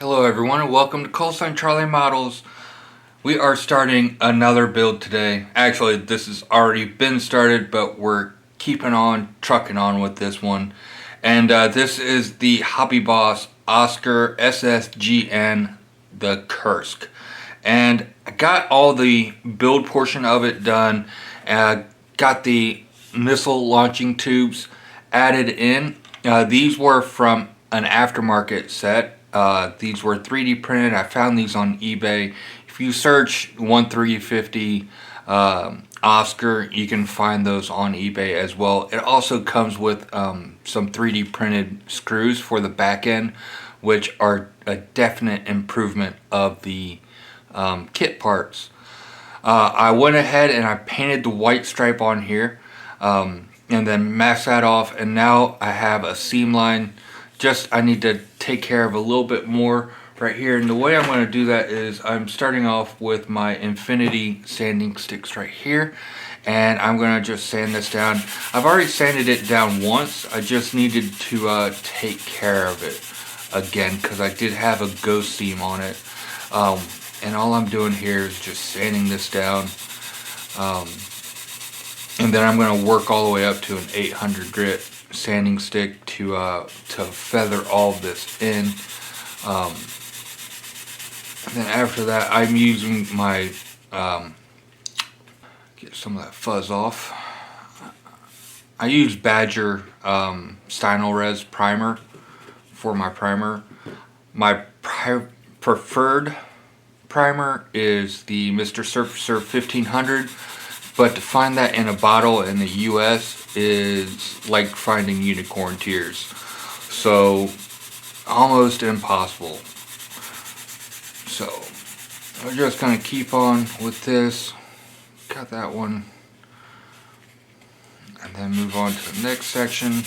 Hello everyone and welcome to Callsign Charlie Models. We are starting another build today. Actually, this has already been started, but we're keeping on, trucking on with this one. And this is the Hobby Boss Oscar SSGN, the Kursk. And I got all the build portion of it done. Got the missile launching tubes added in. These were from an aftermarket set. These were 3D printed. I found these on eBay. If you search 1350 Oscar, you can find those on eBay as well. It also comes with some 3D printed screws for the back end, which are a definite improvement of the kit parts. I went ahead and I painted the white stripe on here, and then masked that off, and now I have a seam line. I need to take care of a little bit more right here, and the way I'm going to do that is I'm starting off with my infinity sanding sticks right here, and I'm going to just sand this down. I've already sanded it down once. I just needed to take care of it again because I did have a ghost seam on it, and all I'm doing here is just sanding this down, and then I'm going to work all the way up to an 800 grit sanding stick to feather all of this in. And then after that, I'm using my get some of that fuzz off. I use Badger Stynylrez primer for my primer. My preferred primer is the Mr. Surfacer 1500, but to find that in a bottle in the US is like finding unicorn tears, so almost impossible. So we're just gonna keep on with this, got that one, and then move on to the next section.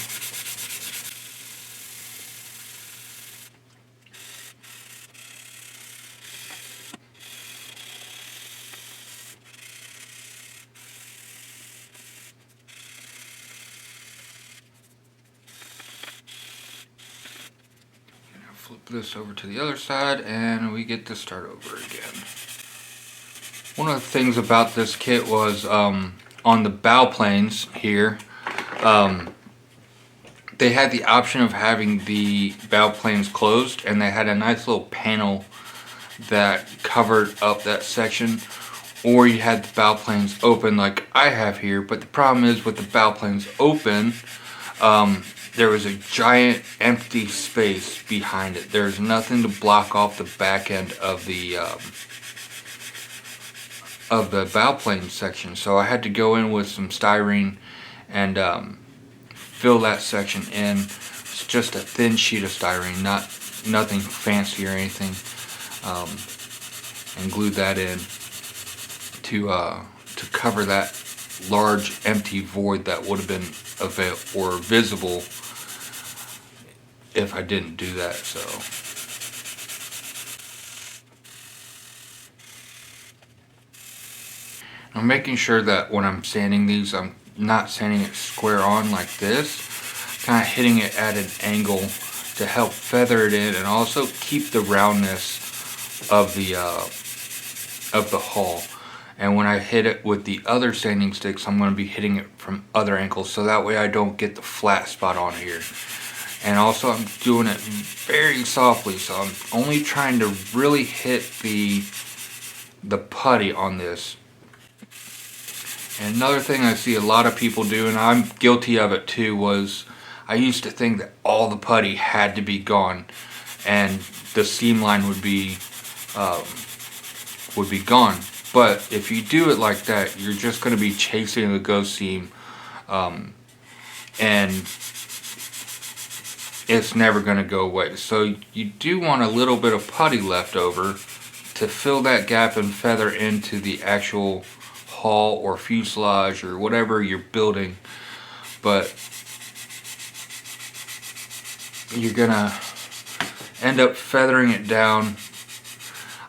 Flip this over to the other side and we get to start over again. One of the things about this kit was on the bow planes here, they had the option of having the bow planes closed, and they had a nice little panel that covered up that section, or you had the bow planes open like I have here. But the problem is with the bow planes open, there was a giant empty space behind it. There's nothing to block off the back end of the bow plane section. So I had to go in with some styrene and fill that section in. It's just a thin sheet of styrene, nothing fancy or anything, and glued that in to cover that large empty void that would have been visible if I didn't do that. So I'm making sure that when I'm sanding these, I'm not sanding it square on like this, kind of hitting it at an angle to help feather it in and also keep the roundness of the hull. And when I hit it with the other sanding sticks, I'm going to be hitting it from other angles, so that way I don't get the flat spot on here. And also I'm doing it very softly, so I'm only trying to really hit the putty on this. And another thing I see a lot of people do, and I'm guilty of it too, was I used to think that all the putty had to be gone and the seam line would be gone. But if you do it like that, you're just going to be chasing the ghost seam, and it's never going to go away. So you do want a little bit of putty left over to fill that gap and feather into the actual hull or fuselage or whatever you're building. But you're going to end up feathering it down.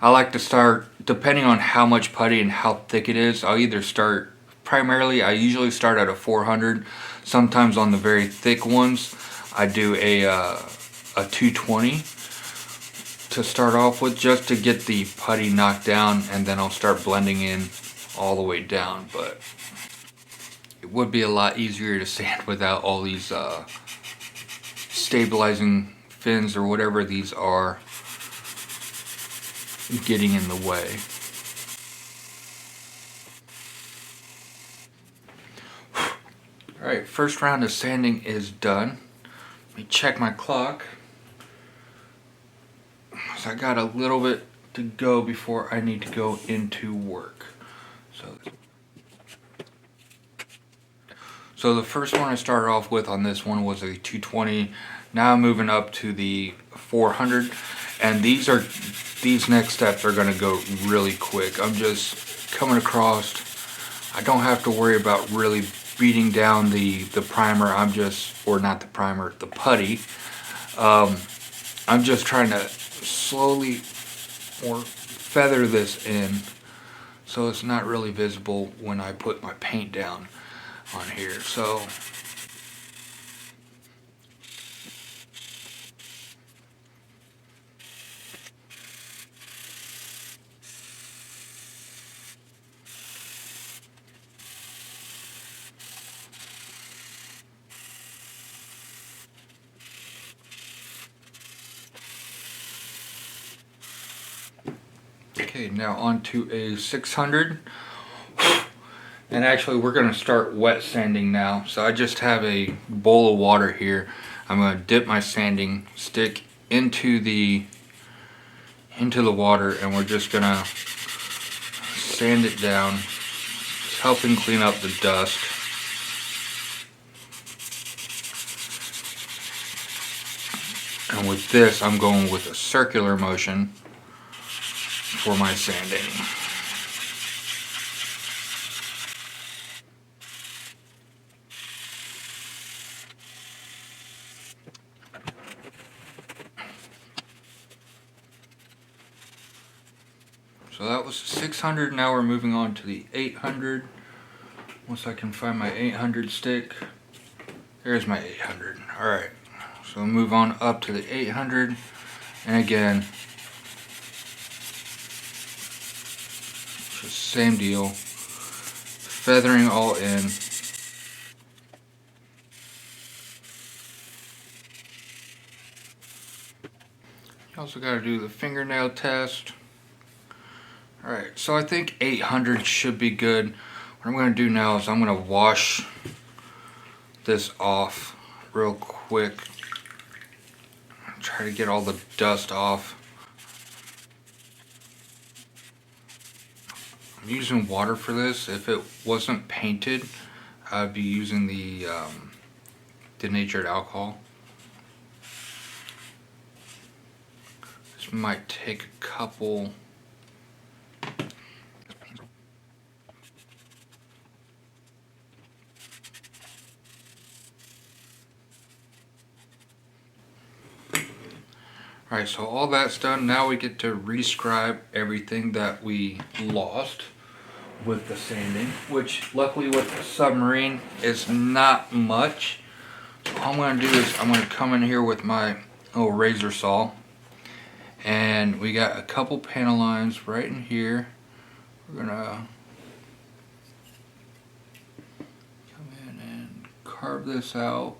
I like to start, depending on how much putty and how thick it is, I'll either start, primarily I usually start at a 400. Sometimes on the very thick ones I do a 220 to start off with, just to get the putty knocked down, and then I'll start blending in all the way down. But it would be a lot easier to sand without all these stabilizing fins or whatever these are getting in the way. Alright, first round of sanding is done. Let me check my clock. So I got a little bit to go before I need to go into work. So the first one I started off with on this one was a 220. Now I'm moving up to the 400, and these next steps are going to go really quick. I'm just coming across. I don't have to worry about really beating down the primer. Or not the primer, the putty. I'm just trying to slowly or feather this in so it's not really visible when I put my paint down on here. So okay, now on to a 600. And actually we're going to start wet sanding now. So I just have a bowl of water here. I'm going to dip my sanding stick into the water, and we're just going to sand it down, helping clean up the dust. And with this, I'm going with a circular motion for my sanding. So that was 600. Now we're moving on to the 800. Once I can find my 800 stick. There's my 800. Alright, so we'll move on up to the 800. And again, just same deal. Feathering all in. You also got to do the fingernail test. Alright, so I think 800 should be good. What I'm going to do now is I'm going to wash this off real quick. Try to get all the dust off. I'm using water for this. If it wasn't painted, I'd be using the denatured alcohol. This might take a couple. Alright, so all that's done. Now we get to rescribe everything that we lost with the sanding, which luckily with the submarine is not much. So all I'm going to do is I'm going to come in here with my little razor saw, and we got a couple panel lines right in here. We're going to come in and carve this out.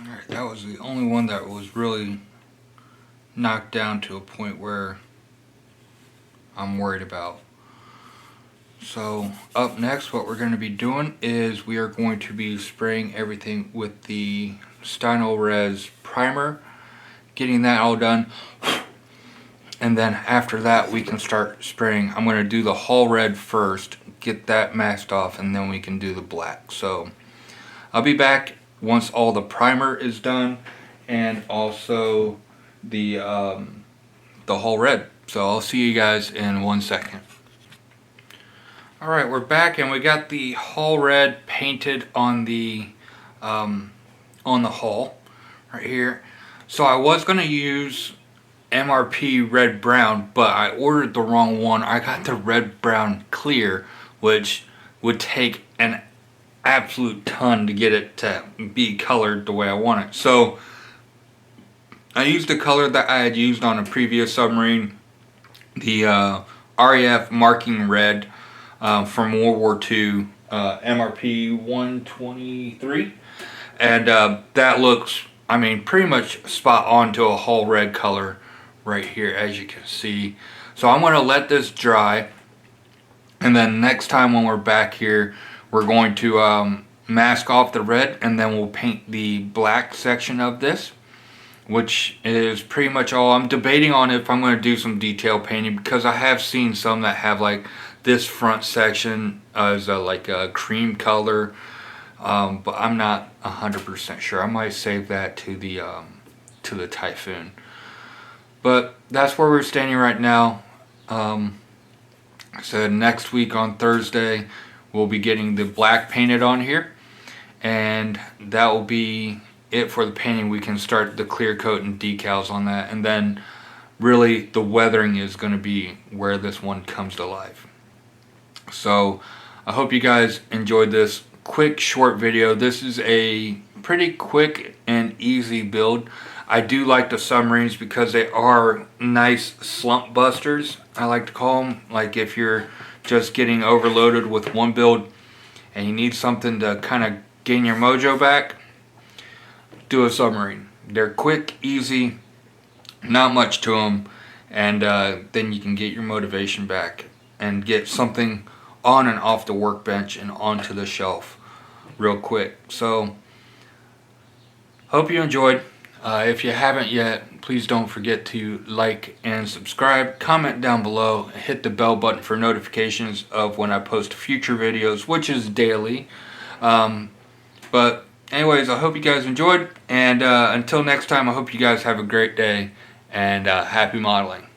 Alright, that was the only one that was really knocked down to a point where I'm worried about. So up next, what we're going to be doing is we are going to be spraying everything with the Stynol Res primer, getting that all done, and then after that we can start spraying. I'm going to do the Hull Red first, get that masked off, and then we can do the black. So I'll be back once all the primer is done and also the Hull Red. So I'll see you guys in 1 second. Alright, we're back and we got the hull red painted on the hull right here. So I was going to use MRP red brown, but I ordered the wrong one. I got the red brown clear, which would take an absolute ton to get it to be colored the way I want it. So I used the color that I had used on a previous submarine, the RAF marking red from World War II, MRP 123, and that looks, I mean, pretty much spot on to a hull red color right here, as you can see. So I'm going to let this dry, and then next time when we're back here, we're going to mask off the red, and then we'll paint the black section of this, which is pretty much all. I'm debating on if I'm going to do some detail painting, because I have seen some that have like this front section as like a cream color, but I'm not 100% sure. I might save that to the Typhoon. But that's where we're standing right now. So next week on Thursday, we'll be getting the black painted on here, and that will be it for the painting. We can start the clear coat and decals on that, and then really the weathering is going to be where this one comes to life. So I hope you guys enjoyed this quick short video. This is a pretty quick and easy build. I do like the submarines because they are nice slump busters, I like to call them. Like if you're just getting overloaded with one build and you need something to kind of gain your mojo back, do a submarine. They're quick, easy, not much to them, and then you can get your motivation back and get something on and off the workbench and onto the shelf real quick. So hope you enjoyed. If you haven't yet, please don't forget to like and subscribe, comment down below, hit the bell button for notifications of when I post future videos, which is daily. But anyways, I hope you guys enjoyed, and until next time, I hope you guys have a great day, and happy modeling.